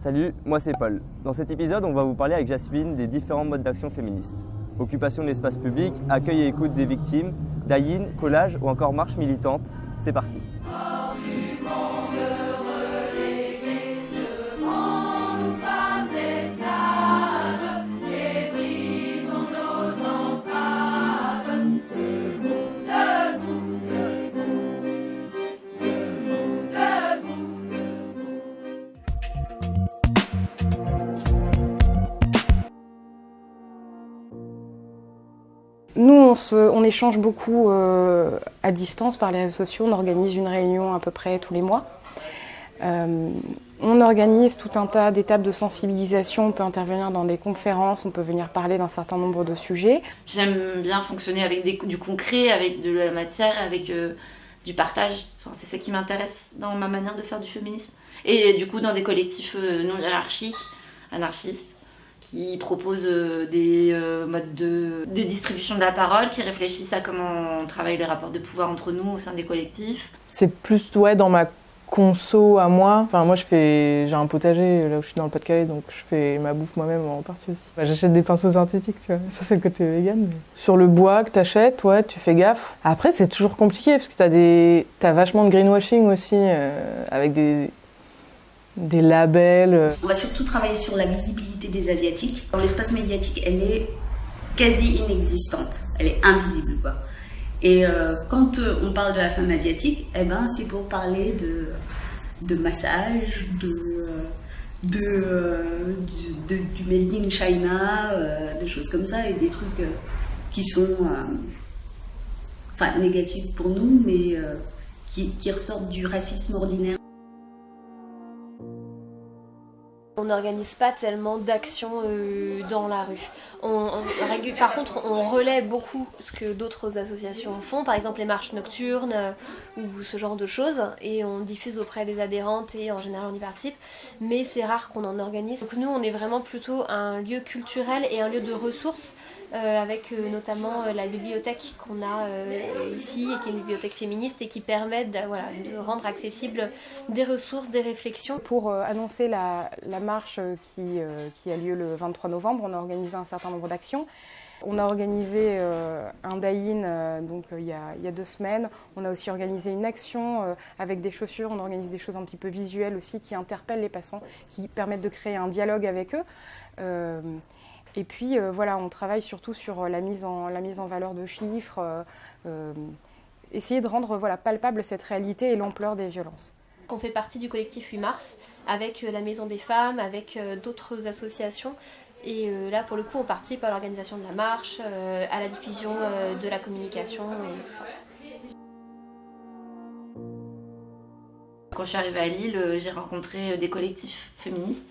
Salut, moi c'est Paul. Dans cet épisode, on va vous parler avec Jasmine des différents modes d'action féministes. Occupation de l'espace public, accueil et écoute des victimes, die-in, collage ou encore marche militante. C'est parti. Nous, on échange beaucoup à distance par les réseaux sociaux. On organise une réunion à peu près tous les mois. On organise tout un tas d'étapes de sensibilisation. On peut intervenir dans des conférences, on peut venir parler d'un certain nombre de sujets. J'aime bien fonctionner avec du concret, avec de la matière, avec du partage. Enfin, c'est ça qui m'intéresse dans ma manière de faire du féminisme. Et du coup, dans des collectifs non hiérarchiques, anarchistes, qui proposent des modes de distribution de la parole, qui réfléchissent à comment on travaille les rapports de pouvoir entre nous au sein des collectifs. C'est plus dans ma conso à moi. Enfin, moi, j'ai un potager là où je suis dans le Pas-de-Calais, donc je fais ma bouffe moi-même en partie aussi. J'achète des pinceaux synthétiques, tu vois. Ça, c'est le côté vegan. Sur le bois que t'achètes, ouais, tu fais gaffe. Après, c'est toujours compliqué parce que t'as vachement de greenwashing aussi, avec des labels. On va surtout travailler sur la visibilité des Asiatiques. Dans l'espace médiatique, elle est quasi inexistante. Elle est invisible, quoi. Et quand on parle de la femme asiatique, c'est pour parler de massage, du made in China, des choses comme ça, et des trucs qui sont négatifs pour nous, mais qui ressortent du racisme ordinaire. On n'organise pas tellement d'actions dans la rue. Par contre, on relaie beaucoup ce que d'autres associations font, par exemple les marches nocturnes ou ce genre de choses, et on diffuse auprès des adhérentes et en général on y participe, mais c'est rare qu'on en organise. Donc nous, on est vraiment plutôt un lieu culturel et un lieu de ressources, avec notamment la bibliothèque qu'on a ici, et qui est une bibliothèque féministe et qui permet de rendre accessibles des ressources, des réflexions. Pour annoncer la marche qui a lieu le 23 novembre, on a organisé un certain nombre d'actions. On a organisé un die-in il y a 2 semaines. On a aussi organisé une action avec des chaussures. On organise des choses un petit peu visuelles aussi qui interpellent les passants, qui permettent de créer un dialogue avec eux. Et puis on travaille surtout sur la mise en valeur de chiffres, essayer de rendre palpable cette réalité et l'ampleur des violences. On fait partie du collectif 8 mars avec la Maison des Femmes, avec d'autres associations. Et là, pour le coup, on participe à l'organisation de la marche, à la diffusion de la communication et tout ça. Quand je suis arrivée à Lille, j'ai rencontré des collectifs féministes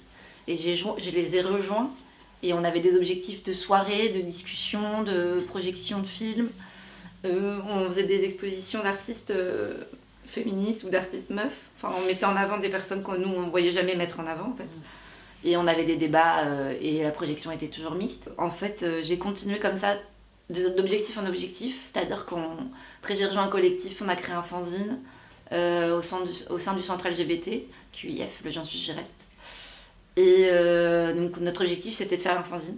et je les ai rejoints. Et on avait des objectifs de soirée, de discussion, de projection de films. On faisait des expositions d'artistes féministes ou d'artistes meufs. Enfin, on mettait en avant des personnes que nous, on ne voyait jamais mettre en avant, en fait. Et on avait des débats et la projection était toujours mixte. En fait, j'ai continué comme ça, d'objectif en objectif. C'est-à-dire qu'après, j'ai rejoint un collectif, on a créé un fanzine au sein du centre LGBT, QIF, le J'en suis, j'y reste. Et donc notre objectif, c'était de faire un fanzine.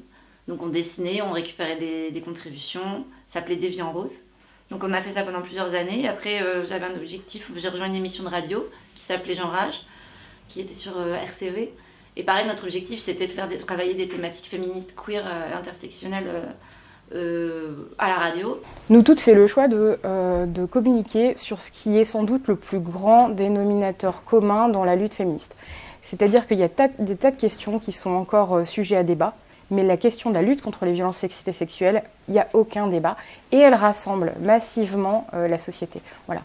Donc on dessinait, on récupérait des contributions, ça s'appelait Déviant Rose. Donc on a fait ça pendant plusieurs années. Après, j'avais un objectif, j'ai rejoint une émission de radio qui s'appelait Jean Rage, qui était sur RCV. Et pareil, notre objectif, c'était de travailler des thématiques féministes, queer, intersectionnelles à la radio. Nous toutes fait le choix de communiquer sur ce qui est sans doute le plus grand dénominateur commun dans la lutte féministe. C'est-à-dire qu'il y a des tas de questions qui sont encore sujets à débat, mais la question de la lutte contre les violences sexistes et sexuelles, il n'y a aucun débat, et elle rassemble massivement la société. Voilà,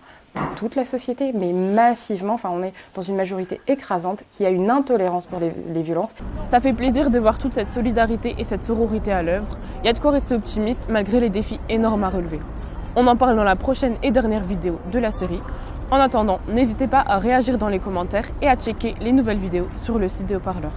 toute la société, mais massivement, on est dans une majorité écrasante qui a une intolérance pour les violences. Ça fait plaisir de voir toute cette solidarité et cette sororité à l'œuvre. Il y a de quoi rester optimiste malgré les défis énormes à relever. On en parle dans la prochaine et dernière vidéo de la série. En attendant, n'hésitez pas à réagir dans les commentaires et à checker les nouvelles vidéos sur le site des Haut-Parleurs.